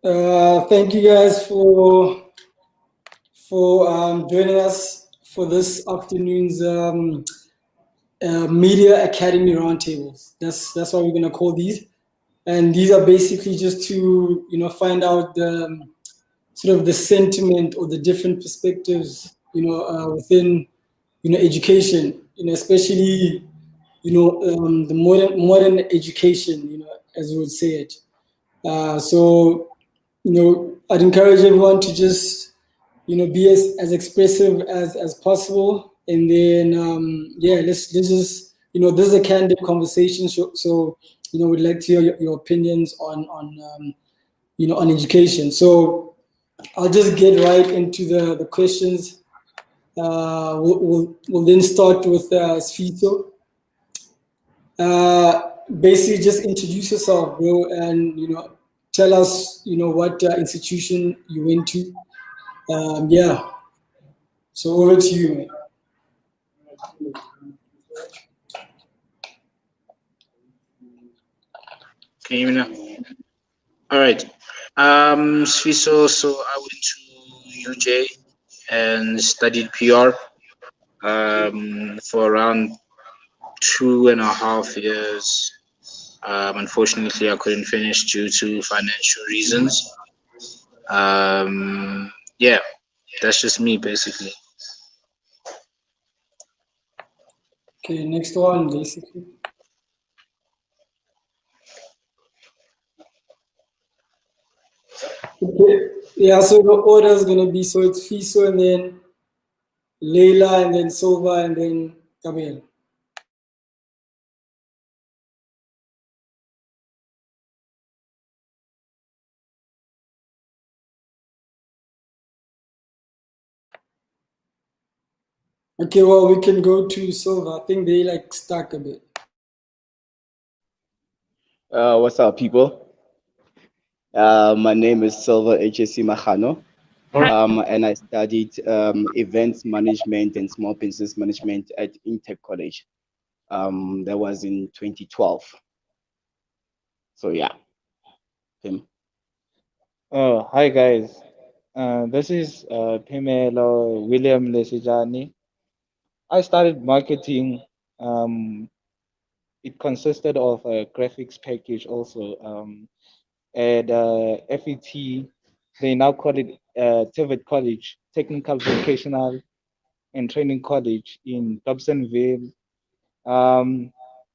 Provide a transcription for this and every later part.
Thank you guys for joining us for this afternoon's Media Academy Roundtables. That's what we're gonna call these, and these are basically just to find out the sort of the sentiment or the different perspectives within education, especially the modern education, as we would say it. So I'd encourage everyone to just be as expressive as possible, and then yeah, let's just this is a candid conversation, so we'd like to hear your opinions on education. So I'll just get right into the questions. We'll then start with Sfito. Basically just introduce yourself, bro, and tell us what institution you went to. Yeah, so over to you, man. Can you hear me now? All right. So I went to UJ and studied PR for around 2.5 years. Unfortunately, I couldn't finish due to financial reasons. Yeah, that's just me basically. Okay, next one, basically. Okay. Yeah, so the order is gonna be, so it's Fiso and then Leila and then Silva and then Gabriel. Okay, well, we can go to Silva. I think they like stuck a bit. What's up, people? My name is Silva HSC Mahano, and I studied events management and small business management at Intech College. That was in 2012. So yeah, him. Oh, hi guys. This is Pimelo William Lesijani. I studied marketing. Um, it consisted of a graphics package also. At FET, they now call it TVET College, Technical Vocational and Training College in Dobsonville.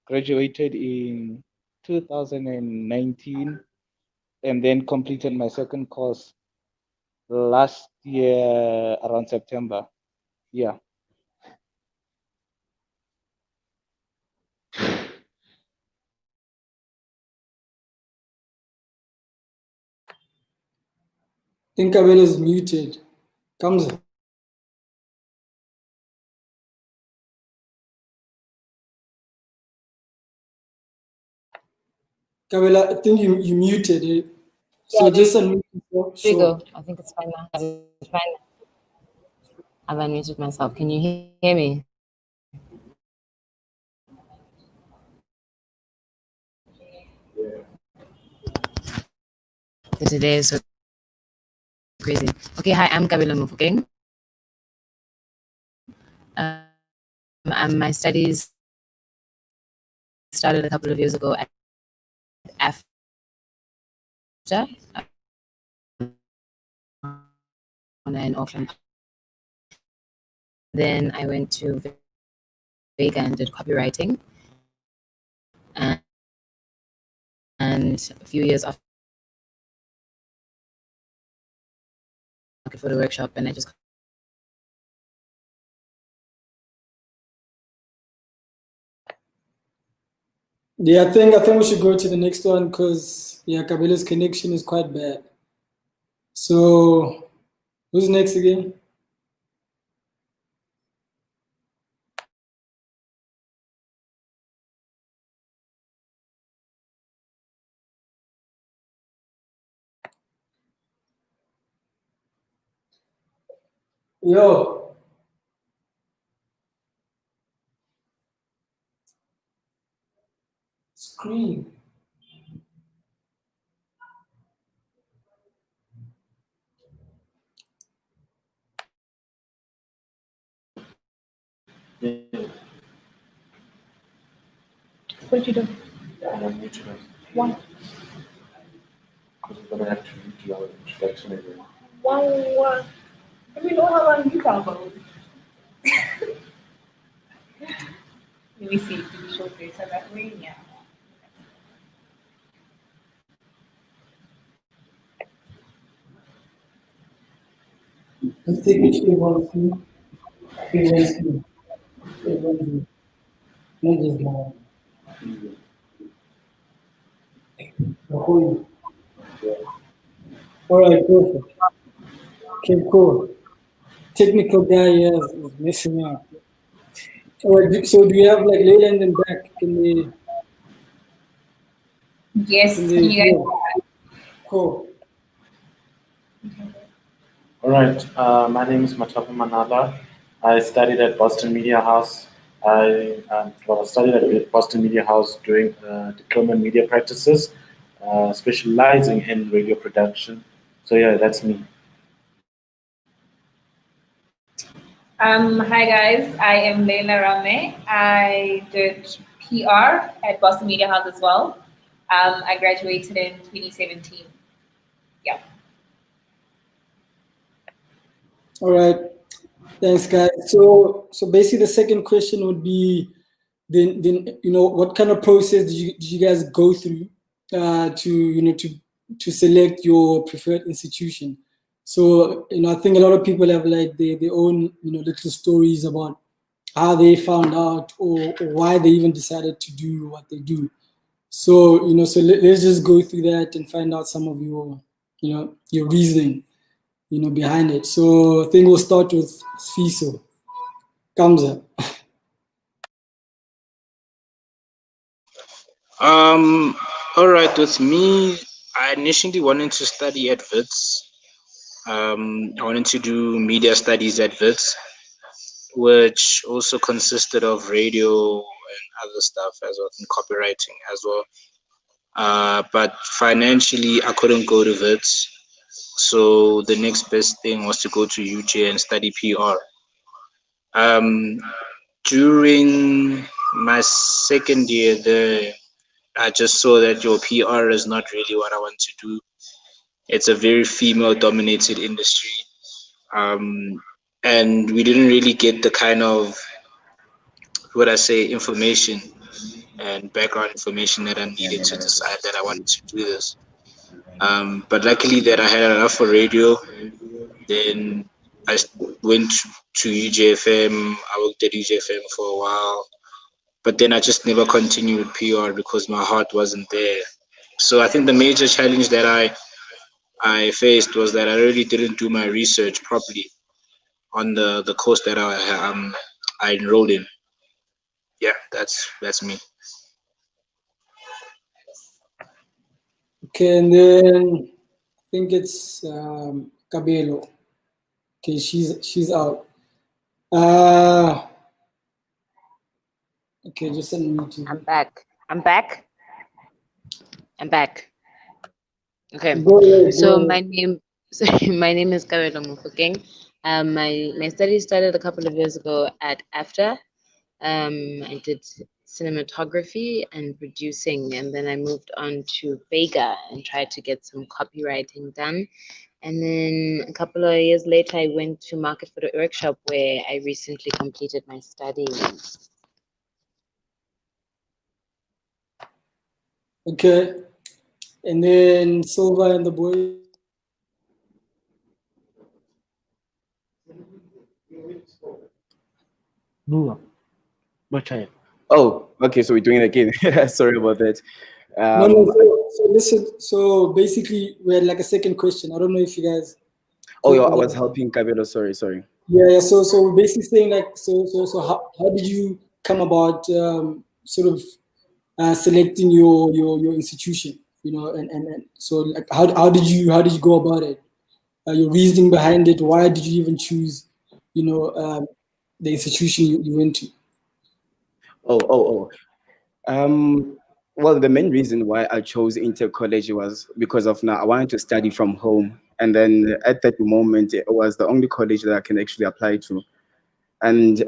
Graduated in 2019 and then completed my second course last year around September. Yeah. I think Gabriel is muted. Comes. Gabriel, I think you muted it. So Yeah, just unmute yourself. there you Sure. go. I think it's fine now. It's fine. I've unmuted myself. Can you hear me? Today is so crazy. Okay, hi, I'm Kabila Mufokeng. My studies started a couple of years ago at AFTA in Auckland. Then I went to Vega and did copywriting. And a few years after for the workshop, and I just Yeah, I think we should go to the next one because yeah, Gabriel's connection is quite bad. So who's next again? Yo. Screen. Yeah. What did you do? I'm new to that. Why? Because I'm gonna have to read your introduction again. Wow. Do we know how long you talk about? Let me see. Do we show data that way? Yeah. Let's take it to one, two, three, not just now. All right, perfect. Okay, cool. Technical guy is messing up. All right, so do you have like Leyland and back? Yes. Can Can they you hear? guys? Cool. All right. My name is Matapa Manala. I studied at Boston Media House. I studied at Boston Media House doing diploma in media practices, specializing in radio production. So yeah, that's me. Hi guys, I am Leila Rame. I did PR at Boston Media House as well. I graduated in 2017. Yeah. All right. Thanks, guys. So basically, the second question would be, then what kind of process did you guys go through to select your preferred institution? So I think a lot of people have like their own little stories about how they found out or why they even decided to do what they do. So let's just go through that and find out some of your reasoning behind it. So I think we'll start with Sfiso. Kamza. All right. With me, I initially wanted to study at Wits. I wanted to do media studies at Wits, which also consisted of radio and other stuff as well, and copywriting as well. But financially, I couldn't go to Wits, so the next best thing was to go to UJ and study PR. Um, During my second year there, I just saw that your PR is not really what I want to do. It's a very female-dominated industry, and we didn't really get the kind of what I say information and background information that I needed to decide that I wanted to do this. But luckily that I had enough for radio. Then I went to UJFM. I worked at UJFM for a while, but then I just never continued with PR because my heart wasn't there. So I think the major challenge that I faced was that I really didn't do my research properly on the course that I enrolled in. Yeah, that's me. Okay, and then I think it's Cabello. Okay, she's out. Okay, just unmute you. I'm back. I'm back. Okay. Go ahead, So go my ahead. name, my name is Kabelo Mufokeng. My studies started a couple of years ago at AFDA. I did cinematography and producing, and then I moved on to Vega and tried to get some copywriting done. And then a couple of years later, I went to Market Photo Workshop where I recently completed my studies. Okay, and then Silva and the boy. Oh, okay. So we're doing it again. Sorry about that. No. So listen. So basically, we had like a second question. I don't know if you guys. Oh, yeah, I was helping Kabelo. Sorry. Yeah. So we're basically saying like so how did you come about sort of selecting your institution? And so like how did you go about it? Your reasoning behind it. Why did you even choose the institution you went to? Oh. Well, the main reason why I chose Inter College was because of now I wanted to study from home, and then at that moment it was the only college that I can actually apply to, and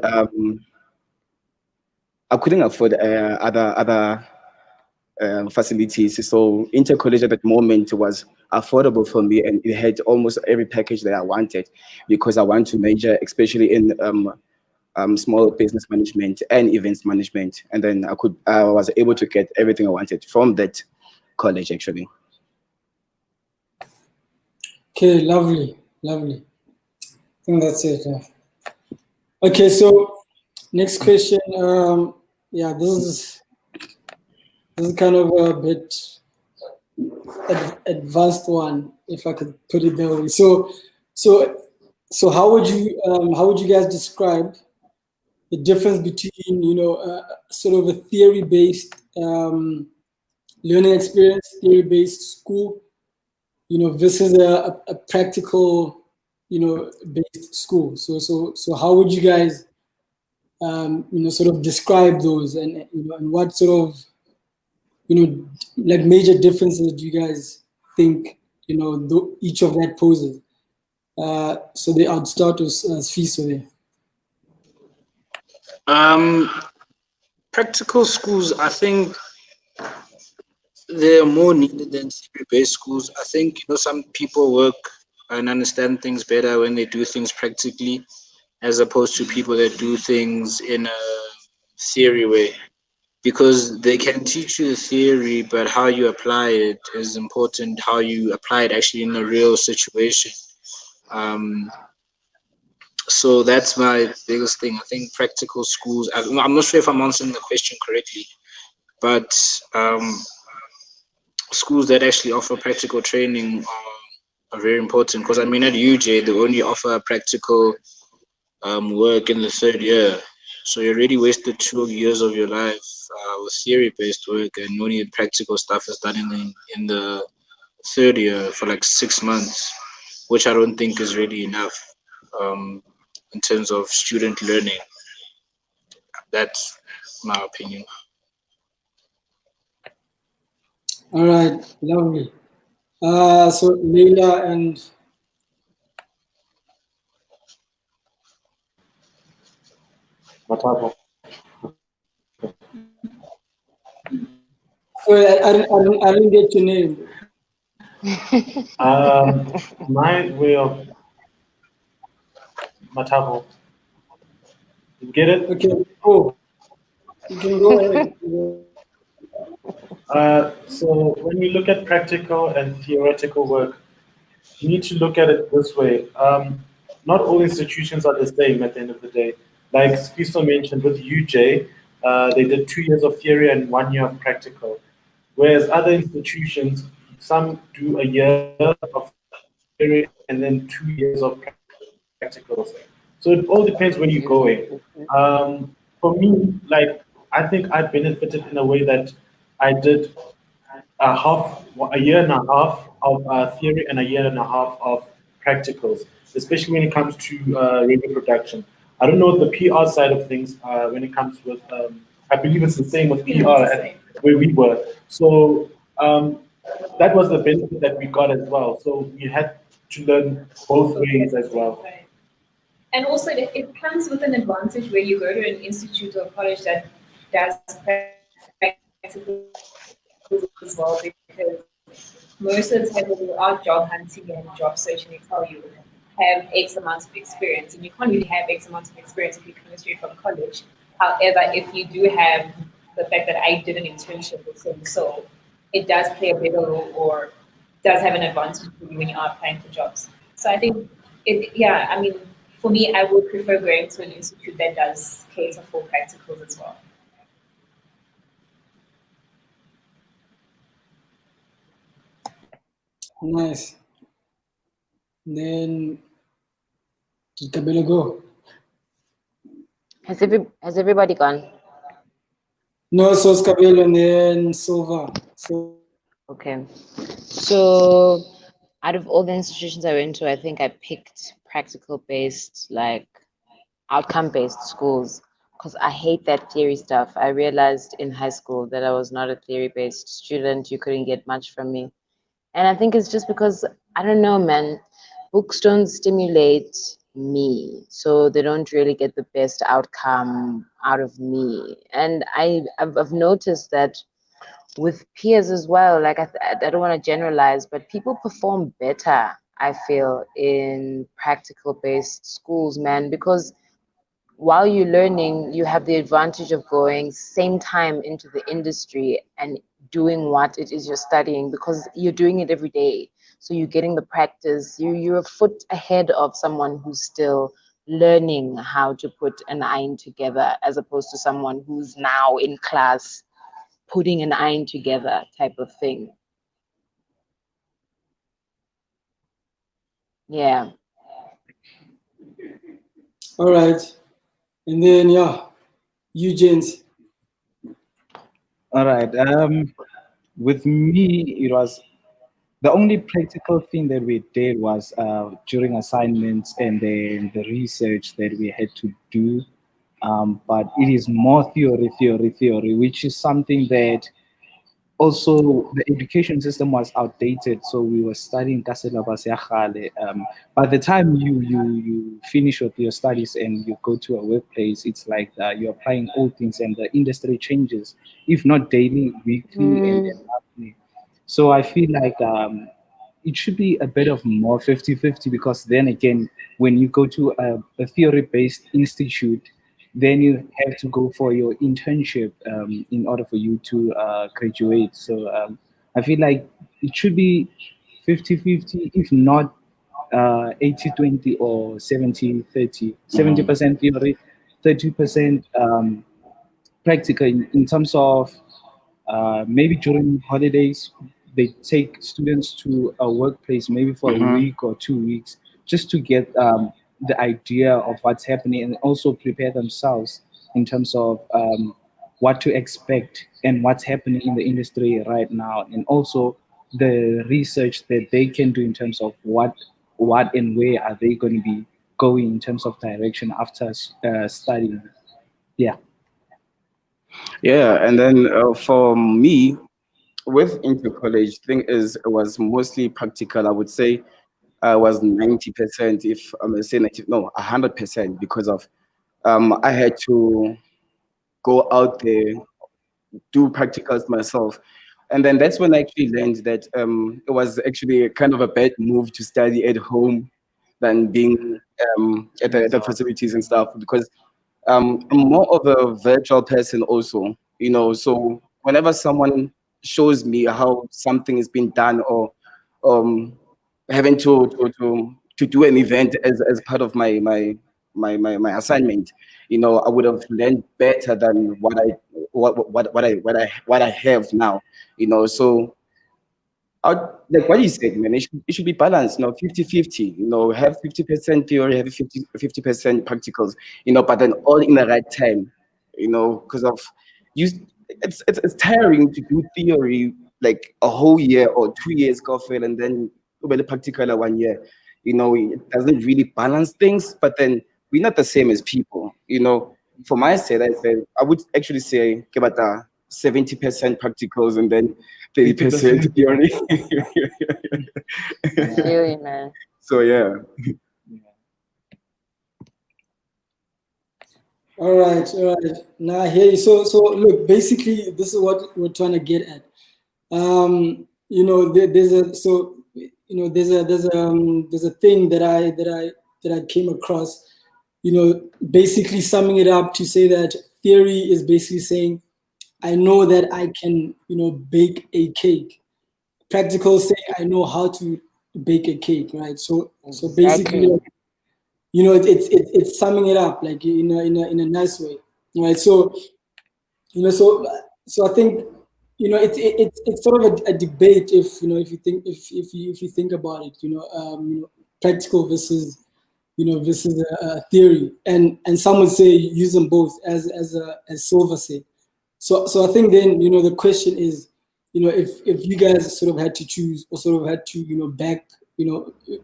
I couldn't afford other facilities. So Intercollege at that moment was affordable for me, and it had almost every package that I wanted, because I want to major especially in small business management and events management. And then I was able to get everything I wanted from that college actually. Okay, lovely. I think that's it. Yeah. Okay, so next question. Yeah, this is kind of a bit advanced one, if I could put it that way. So how would you guys describe the difference between sort of a theory-based learning experience, theory-based school, versus a practical based school? So how would you guys sort of describe those, and and what sort of like major differences do you guys think each of that poses? So I'd start with Fiso there. Practical schools, I think they're more needed than theory-based schools. I think some people work and understand things better when they do things practically, as opposed to people that do things in a theory way, because they can teach you the theory, but how you apply it is important. How you apply it actually in a real situation. So that's my biggest thing. I think practical schools, I'm not sure if I'm answering the question correctly, but schools that actually offer practical training are very important, because I mean at UJ they only offer practical work in the third year, so you already wasted 2 years of your life with theory-based work, and only practical stuff is done in the third year for like 6 months, which I don't think is really enough in terms of student learning. That's my opinion. All right, lovely. So Leila and Matabo. sorry, I didn't get your name. My way of Matabo. You get it? Okay, cool. You can go ahead. So when we look at practical and theoretical work, you need to look at it this way. Not all institutions are the same at the end of the day. Like Fiso mentioned, with UJ, they did 2 years of theory and 1 year of practical. Whereas other institutions, some do a year of theory and then 2 years of practicals. So it all depends where you're going. For me, like, I think I benefited in a way that I did a year and a half of theory and a year and a half of practicals, especially when it comes to radio production. I don't know the PR side of things when it comes with, I believe it's the same with PR where we were. So that was the benefit that we got as well. So we had to learn both ways as well. And also, it comes with an advantage where you go to an institute or college that does practical as well, because most of the time when you are job hunting and job searching, they tell you have X amount of experience, and you can't really have X amount of experience if you come straight from college. However, if you do have the fact that I did an internship with so it does play a bigger role, or does have an advantage for you when you are applying for jobs. So I think I mean, for me, I would prefer going to an institute that does cater for practicals as well. Nice. Then Kabila go. Has everybody gone? No, so it's Kabila and then Silva. So Okay. So out of all the institutions I went to, I think I picked practical-based, like outcome-based schools, because I hate that theory stuff. I realized in high school that I was not a theory-based student. You couldn't get much from me. And I think it's just because, I don't know, man, books don't stimulate me, so they don't really get the best outcome out of me. And I've noticed that with peers as well. Like I don't want to generalize, but people perform better, I feel, in practical based schools, man, because while you're learning, you have the advantage of going same time into the industry and doing what it is you're studying, because you're doing it every day. So you're getting the practice. You're a foot ahead of someone who's still learning how to put an iron together, as opposed to someone who's now in class putting an iron together type of thing. Yeah. All right. And then, yeah, you, James. All right. With me, it was the only practical thing that we did was during assignments and then the research that we had to do. But it is more theory, which is something that also the education system was outdated. So we were studying ka syllabus ya kgale. By the time you finish with your studies and you go to a workplace, it's like you're applying old things and the industry changes, if not daily, weekly, and then monthly. So I feel like it should be a bit of more 50-50, because then again, when you go to a theory-based institute, then you have to go for your internship in order for you to graduate. So I feel like it should be 50-50, if not 80-20 or 70-30. 70% theory, 30% practical in terms of maybe during holidays, they take students to a workplace maybe for a week or 2 weeks just to get the idea of what's happening and also prepare themselves in terms of what to expect and what's happening in the industry right now, and also the research that they can do in terms of what and where are they going to be going in terms of direction after studying. Yeah. Yeah, and then for me, with inter college, thing is it was mostly practical. I would say I was 90%, if I'm gonna say 90, no, 100%, because of I had to go out there, do practicals myself. And then that's when I actually learned that it was actually kind of a bad move to study at home than being at the facilities and stuff, because I'm more of a virtual person also, so whenever someone shows me how something is being done, or um, having to do an event as part of my assignment, I would have learned better than what I have now, so like what you said, man, it should be balanced, 50-50, have 50% theory, have 50% practicals, but then all in the right time, because of you, it's tiring to do theory like a whole year or 2 years, coffee, and then the practical 1 year, it doesn't really balance things, but then we're not the same as people, for my side, I would actually say give it 70% practicals and then 30% theory. Really, man. So yeah. All right, all right. Now here, so look, basically, this is what we're trying to get at. There's a there's a thing that I came across. Basically summing it up to say that theory is basically saying, I know that I can, bake a cake. Practical saying, I know how to bake a cake, right? So basically, Exactly. it's summing it up like in a nice way, right? So so I think it's sort of a debate if you think about it, practical versus theory, and some would say use them both as Silver said. So I think then the question is, if you guys sort of had to choose or sort of had to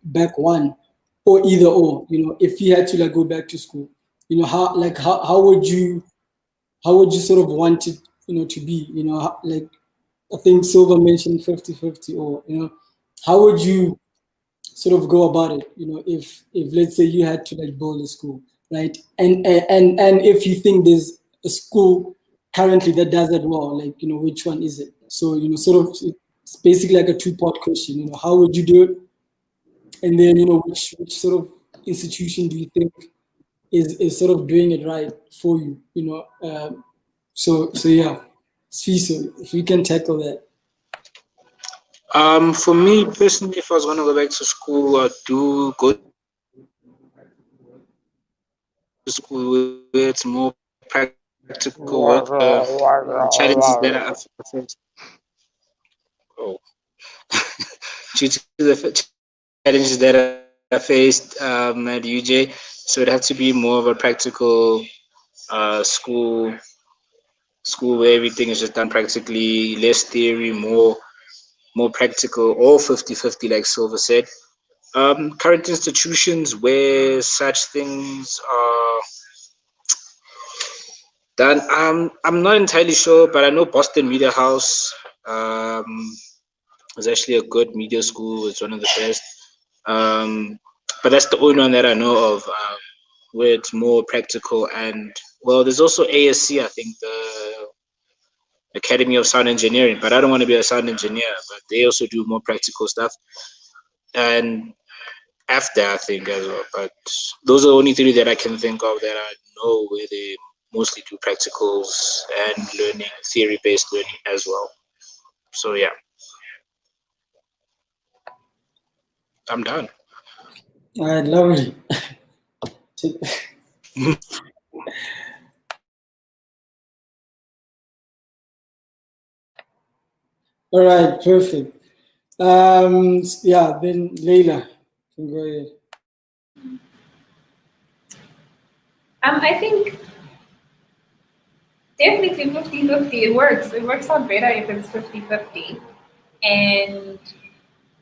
back one or either or, if you had to like go back to school, how would you sort of want it to be, like I think Silver mentioned 50-50, or how would you sort of go about it? If let's say you had to like build a school, right? And if you think there's a school currently that does that well, like which one is it? So sort of it's basically like a two-part question. How would you do it? And then which sort of institution do you think is sort of doing it right for you? So yeah, CISO, if we can tackle that. For me personally, if I was going to go back to school, I'd do go to school where it's more practical work. The challenges that I faced. Oh, due to the challenges that I faced at UJ, so it had to be more of a practical school where everything is just done practically, less theory, more practical, or 50-50 like Silver said. Current institutions where such things are done, I'm not entirely sure, but I know Boston Media House is actually a good media school. It's one of the best. But that's the only one that I know of where it's more practical. And well, there's also ASC, I think, the Academy of Sound Engineering, but I don't want to be a sound engineer, but they also do more practical stuff. And after, I think, as well. But those are the only three that I can think of that I know where they mostly do practicals and learning, theory-based learning as well. So yeah, I'm done. All right, lovely. All right, perfect. Yeah, then Leila, you can go ahead. I think definitely 50-50, it works. It works out better if it's 50-50. And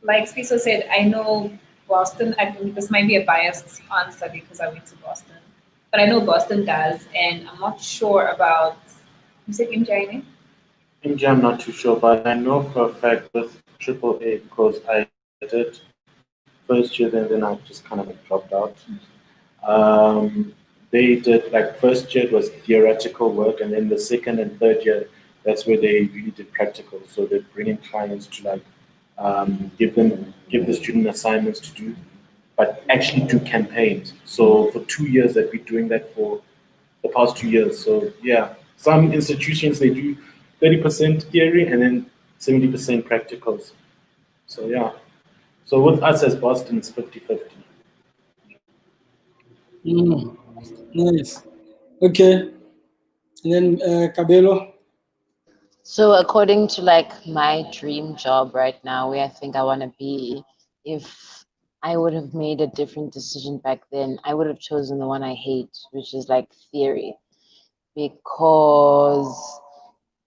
like Spiso said, I know Boston, this might be a biased answer because I went to Boston, but I know Boston does, and I'm not sure about, you said MJ? MJ, I'm not too sure, but I know for a fact with AAA because I did first year, then I just kind of like dropped out. They did like first year was theoretical work, and then the second and third year, that's where they really did practical. So they bring in clients to like give the student assignments to do, but actually do campaigns. So for 2 years, they've been doing that for the past 2 years. So yeah, some institutions they do 30% theory and then 70% practicals. So yeah. So with us as Boston, it's 50-50. Nice. Okay. And then Cabello. So according to like my dream job right now, where I think I want to be, if I would have made a different decision back then, I would have chosen the one I hate, which is like theory, because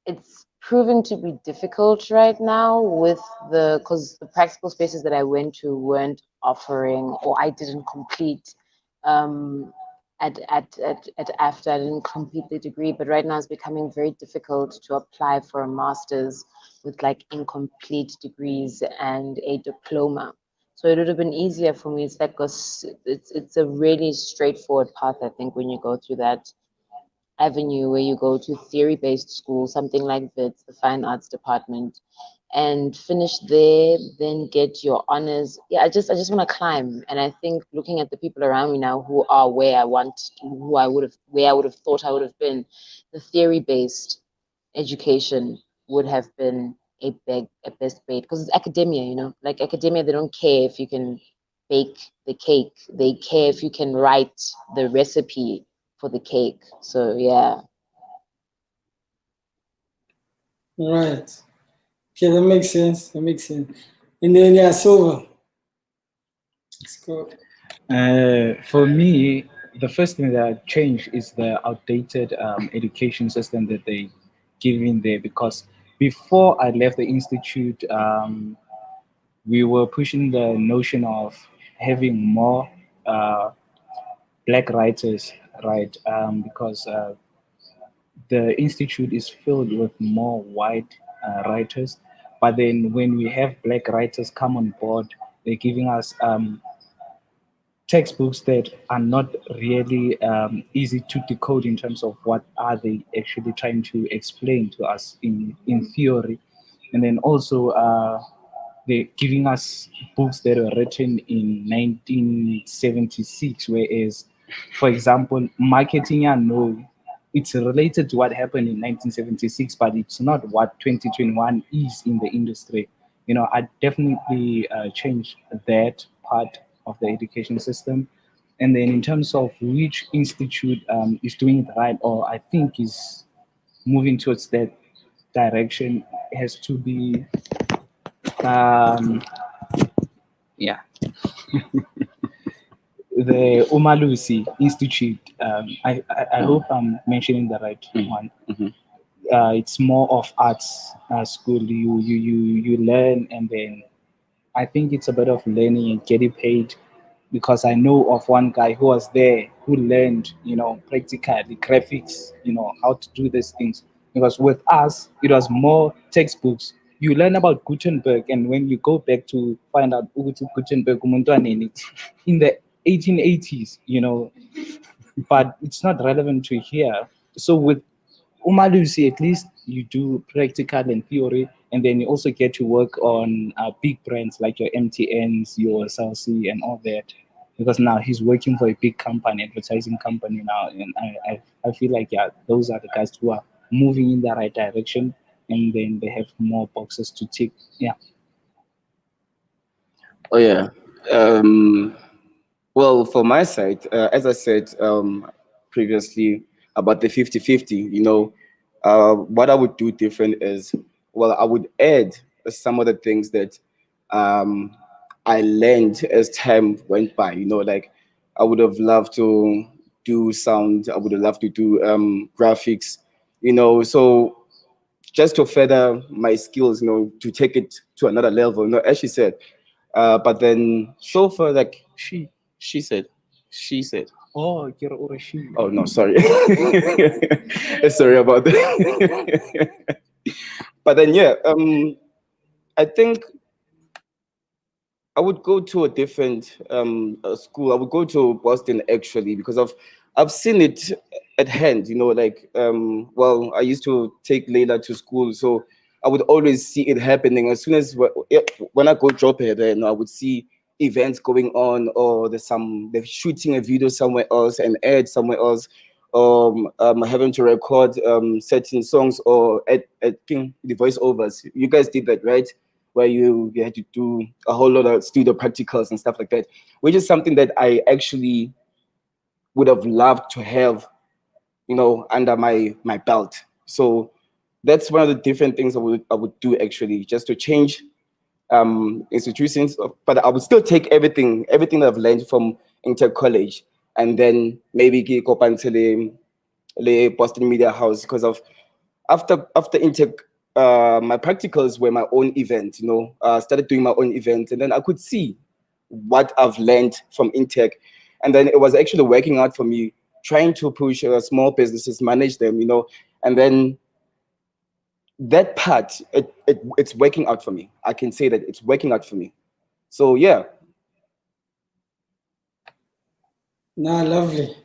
it's proving to be difficult right now with because the practical spaces that I went to weren't offering, or I didn't complete at after I didn't complete the degree, but right now it's becoming very difficult to apply for a master's with like incomplete degrees and a diploma. So it would have been easier for me. It's like it's a really straightforward path, I think, when you go through that avenue where you go to theory-based school, something like WITS, the fine arts department, and finish there, then get your honors. Yeah, I just want to climb. And I think looking at the people around me now who are where I would have thought I would have been, the theory-based education would have been a best bet, because it's academia, like academia, they don't care if you can bake the cake, they care if you can write the recipe for the cake. So yeah. All right. Okay, that makes sense. And then yeah, Silver. Let's go. For me, the first thing that changed is the outdated education system that they give in there. Because before I left the institute, we were pushing the notion of having more black writers, right? Because the institute is filled with more white writers. But then when we have black writers come on board, they're giving us textbooks that are not really easy to decode in terms of what are they actually trying to explain to us in theory. And then also they're giving us books that were written in 1976, whereas, for example, Marketing I Know, it's related to what happened in 1976, but it's not what 2021 is in the industry. I definitely changed that part of the education system. And then in terms of which institute is doing it right, or I think is moving towards that direction, has to be, yeah, the Umalusi Institute. I hope I'm mentioning the right one. It's more of arts school. You learn, and then I think it's a bit of learning and getting paid, because I know of one guy who was there who learned, practically graphics, how to do these things. Because with us, it was more textbooks. You learn about Gutenberg, and when you go back to find out Gutenberg umuntu wanini, it's in the 1880s, but it's not relevant to here. So with Umalusi, at least you do practical and theory, and then you also get to work on big brands like your MTNs, your SLC, and all that. Because now he's working for a big company, advertising company now, and I feel like, yeah, those are the guys who are moving in the right direction, and then they have more boxes to tick. Yeah. Oh yeah. Well, for my side, as I said previously about the 50-50, what I would do different is, well, I would add some of the things that I learned as time went by. Like I would have loved to do sound, I would have loved to do graphics, so just to further my skills, to take it to another level, as she said. But then so far, like she said, Oh, you're Orochi. oh no, sorry. Sorry about that. But then yeah, I think I would go to a different school. I would go to Boston actually, because I've seen it at hand. Like well, I used to take Layla to school, so I would always see it happening. As soon as when I go drop her there, I would see events going on, or they're shooting a video somewhere else, an ad somewhere else, having to record certain songs, or adding the voiceovers. You guys did that, right? Where you had to do a whole lot of studio practicals and stuff like that, which is something that I actually would have loved to have, under my belt. So that's one of the different things I would do actually, just to change institutions. But I would still take everything that I've learned from Inter College, and then maybe go up until the Boston Media House, because of after Inter. My practicals were my own event, started doing my own event, and then I could see what I've learned from Intech. And then it was actually working out for me, trying to push small businesses, manage them, and then that part, it's working out for me. I can say that it's working out for me. So yeah. Nah, lovely.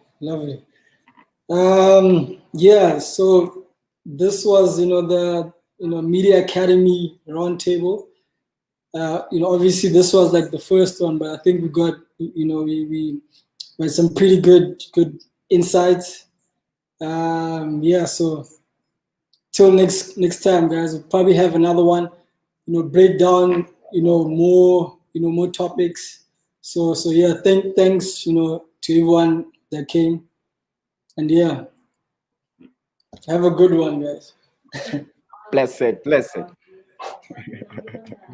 Yeah, so this was, the Media Academy Roundtable. Obviously this was like the first one, but I think we got, we had some pretty good insights. Yeah, so till next time, guys, we'll probably have another one, break down, more topics. So yeah, thanks, to everyone that came, and yeah, have a good one, guys. Blessed.